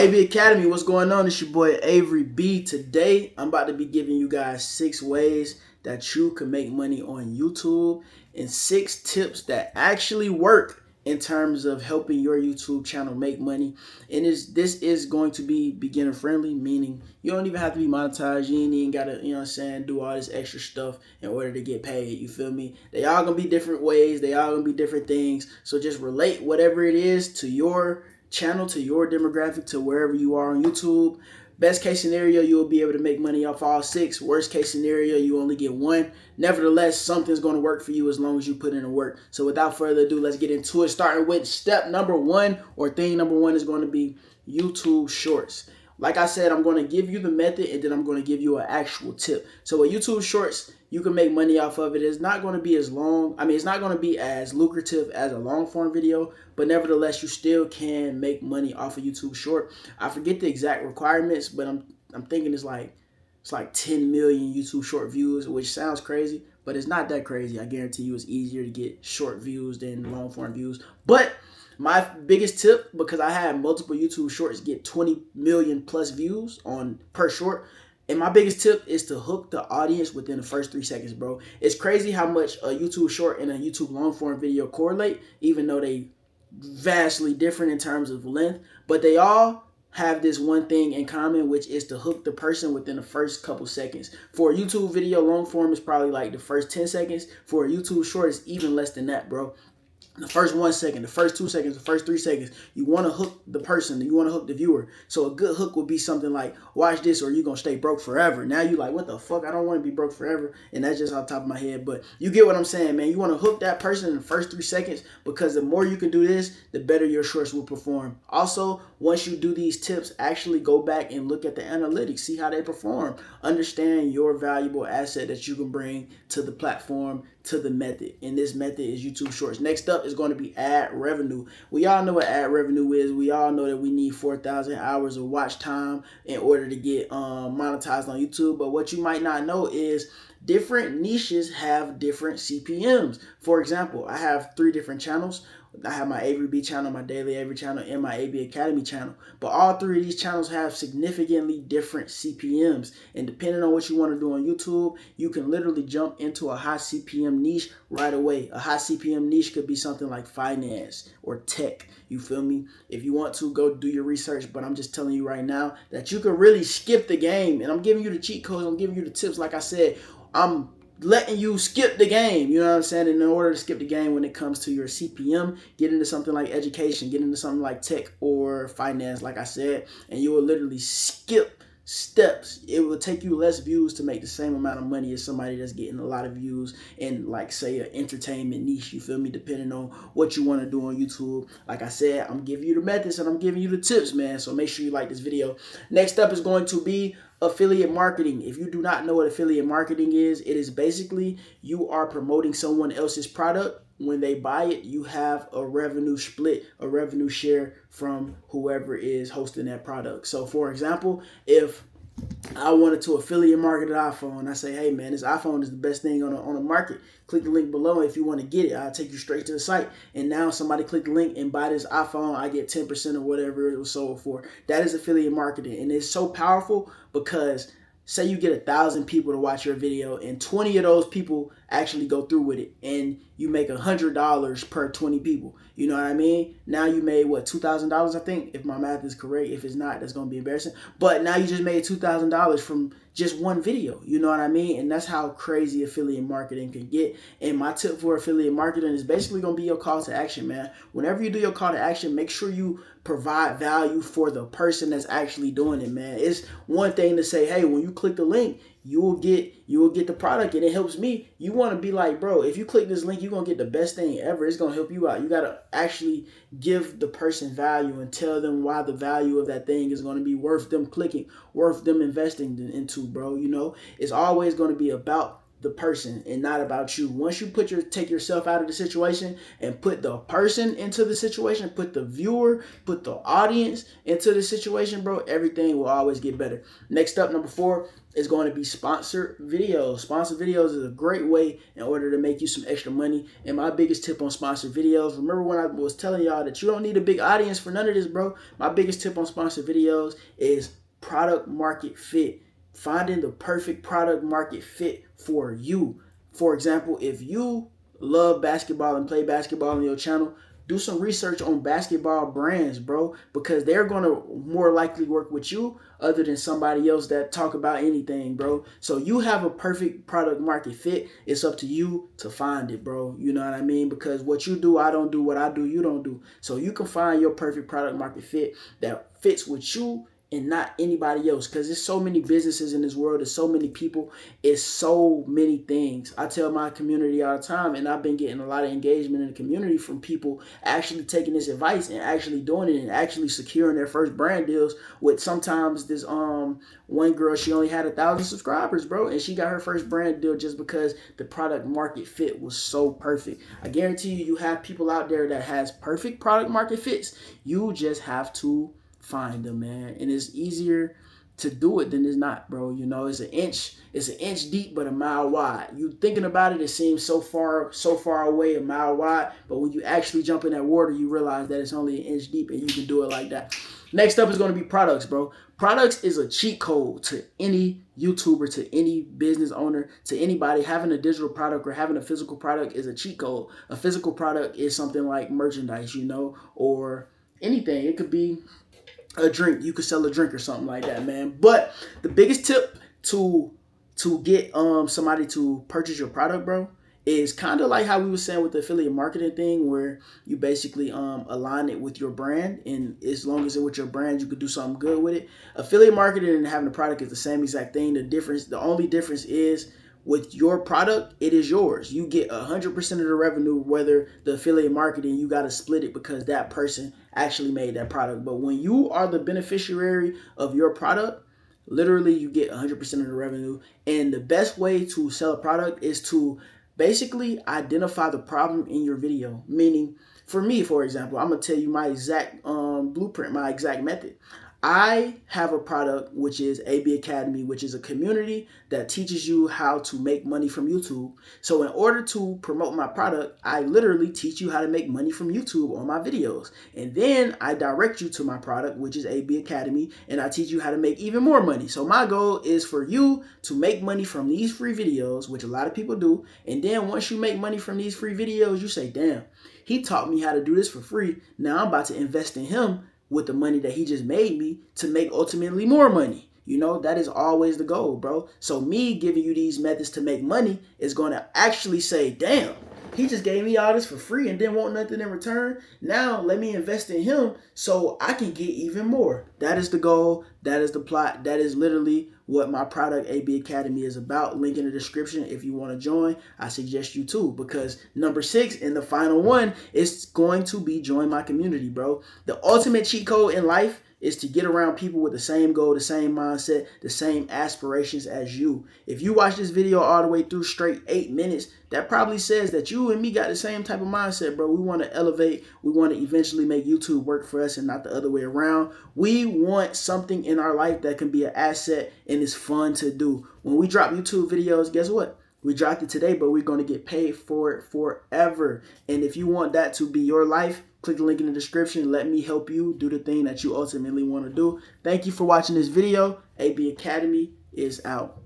AB Academy, what's going on? It's your boy Avery B. Today, I'm about to be giving you guys 6 ways that you can make money on YouTube and 6 tips that actually work in terms of helping your YouTube channel make money. And this is going to be beginner friendly, meaning you don't even have to be monetized. You ain't even gotta, you know what I'm saying, do all this extra stuff in order to get paid. You feel me? They all gonna be different ways, they all gonna be different things. So just relate whatever it is to your channel, to your demographic, to wherever you are on YouTube. Best case scenario, you'll be able to make money off all 6. Worst case scenario, you only get 1. Nevertheless, something's going to work for you as long as you put in the work. So without further ado, let's get into it. Starting with step number 1, or thing number 1, is going to be YouTube Shorts. Like I said, I'm going to give you the method and then I'm going to give you an actual tip. So with YouTube Shorts, you can make money off of it. It's not going to be as long. It's not going to be as lucrative as a long form video, but nevertheless, you still can make money off of YouTube Short. I forget the exact requirements, but I'm thinking it's like 10 million YouTube Short views, which sounds crazy, but it's not that crazy. I guarantee you it's easier to get short views than long form views. But my biggest tip, because I had multiple YouTube Shorts get 20 million plus views on per short, and my biggest tip is to hook the audience within the first 3 seconds, bro. It's crazy how much a YouTube Short and a YouTube long form video correlate, even though they vastly different in terms of length, but they all have this one thing in common, which is to hook the person within the first couple seconds. For a YouTube video, long form is probably like the first 10 seconds. For a YouTube Short, it's even less than that, bro. The first 1 second, the first 2 seconds, the first 3 seconds, you want to hook the person, you want to hook the viewer. So a good hook would be something like, watch this or you're going to stay broke forever. Now you like, what the fuck? I don't want to be broke forever. And that's just off the top of my head. But you get what I'm saying, man. You want to hook that person in the first 3 seconds, because the more you can do this, the better your shorts will perform. Also, once you do these tips, actually go back and look at the analytics, see how they perform. Understand your valuable asset that you can bring to the platform, to the method. And this method is YouTube Shorts. Next up is going to be ad revenue. We all know what ad revenue is. We all know that we need 4,000 hours of watch time in order to get monetized on YouTube. But what you might not know is different niches have different CPMs. For example, I have 3 different channels. I have my Avery B channel, my Daily Avery channel, and my AB Academy channel. But all 3 of these channels have significantly different CPMs. And depending on what you want to do on YouTube, you can literally jump into a high CPM niche right away. A high CPM niche could be something like finance or tech. You feel me? If you want to, go do your research. But I'm just telling you right now that you can really skip the game. And I'm giving you the cheat codes. I'm giving you the tips. Like I said, I'm letting you skip the game, you know what I'm saying? And in order to skip the game when it comes to your CPM, get into something like education, get into something like tech or finance, like I said, and you will literally skip steps. It will take you less views to make the same amount of money as somebody that's getting a lot of views in, like, say, an entertainment niche, you feel me? Depending on what you want to do on YouTube. Like I said, I'm giving you the methods and I'm giving you the tips, man. So make sure you like this video. Next up is going to be affiliate marketing. If you do not know what affiliate marketing is, it is basically you are promoting someone else's product. When they buy it, you have a revenue split, a revenue share from whoever is hosting that product. So for example, if I wanted to affiliate market an iPhone, I say, hey man, this iPhone is the best thing on the market. Click the link below if you want to get it. I'll take you straight to the site. And now somebody click the link and buy this iPhone, I get 10% or whatever it was sold for. That is affiliate marketing. And it's so powerful because say you get 1,000 people to watch your video and 20 of those people actually go through with it and you make $100 per 20 people. You know what I mean? Now you made what, $2,000, I think, if my math is correct. If it's not, that's going to be embarrassing. But now you just made $2,000 from just one video. You know what I mean? And that's how crazy affiliate marketing can get. And my tip for affiliate marketing is basically going to be your call to action, man. Whenever you do your call to action, make sure you provide value for the person that's actually doing it, man. It's one thing to say, hey, when you click the link, you will get the product and it helps me. You want to be like, bro, if you click this link, you're going to get the best thing ever. It's going to help you out. You got to actually give the person value and tell them why the value of that thing is going to be worth them clicking, worth them investing into, bro. You know, it's always going to be about the person and not about you. Once you take yourself out of the situation and put the person into the situation, put the viewer, put the audience into the situation, bro, everything will always get better. Next up, number 4 is going to be sponsored videos. Sponsored videos is a great way in order to make you some extra money. And my biggest tip on sponsored videos, remember when I was telling y'all that you don't need a big audience for none of this, bro? My biggest tip on sponsored videos is product market fit. Finding the perfect product market fit for you. For example, if you love basketball and play basketball on your channel, do some research on basketball brands, bro, because they're going to more likely work with you other than somebody else that talk about anything, bro. So you have a perfect product market fit. It's up to you to find it, bro. You know what I mean? Because what you do, I don't do. What I do, you don't do. So you can find your perfect product market fit that fits with you and not anybody else, because there's so many businesses in this world, there's so many people, it's so many things. I tell my community all the time, and I've been getting a lot of engagement in the community from people actually taking this advice and actually doing it and actually securing their first brand deals with sometimes this one girl, she only had 1,000 subscribers, bro, and she got her first brand deal just because the product market fit was so perfect. I guarantee you have people out there that has perfect product market fits. You just have to find them, man, and it's easier to do it than it's not, bro. You know, it's an inch deep but a mile wide. You thinking about it, it seems so far away, a mile wide, but when you actually jump in that water, you realize that it's only an inch deep and you can do it like that. Next up is going to be products, bro. Products is a cheat code to any YouTuber, to any business owner, to anybody. Having a digital product or having a physical product is a cheat code. A physical product is something like merchandise, you know, or anything. It could be a drink. You could sell a drink or something like that, man. But the biggest tip to get somebody to purchase your product, bro, is kind of like how we were saying with the affiliate marketing thing, where you basically align it with your brand, and as long as it's with your brand, you could do something good with it. Affiliate marketing and having a product is the same exact thing. The only difference is with your product, it is yours. You get 100% of the revenue, whether the affiliate marketing, you got to split it because that person actually made that product. But when you are the beneficiary of your product, literally you get 100% of the revenue. And the best way to sell a product is to basically identify the problem in your video. Meaning, for me, for example, I'm going to tell you my exact blueprint, my exact method. I have a product, which is AB Academy, which is a community that teaches you how to make money from YouTube. So in order to promote my product, I literally teach you how to make money from YouTube on my videos. And then I direct you to my product, which is AB Academy, and I teach you how to make even more money. So my goal is for you to make money from these free videos, which a lot of people do. And then once you make money from these free videos, you say, damn, he taught me how to do this for free. Now I'm about to invest in him with the money that he just made me to make ultimately more money. You know, that is always the goal, bro. So me giving you these methods to make money is going to actually say, damn, he just gave me all this for free and didn't want nothing in return. Now let me invest in him so I can get even more. That is the goal. That is the plot. That is literally what my product AB Academy is about. Link in the description if you want to join. I suggest you too, because number 6 and the final one is going to be join my community, bro. The ultimate cheat code in life is to get around people with the same goal, the same mindset, the same aspirations as you. If you watch this video all the way through straight 8 minutes, that probably says that you and me got the same type of mindset, bro. We want to elevate. We want to eventually make YouTube work for us and not the other way around. We want something in our life that can be an asset and is fun to do. When we drop YouTube videos, guess what? We dropped it today, but we're going to get paid for it forever. And if you want that to be your life, click the link in the description. Let me help you do the thing that you ultimately want to do. Thank you for watching this video. AB Academy is out.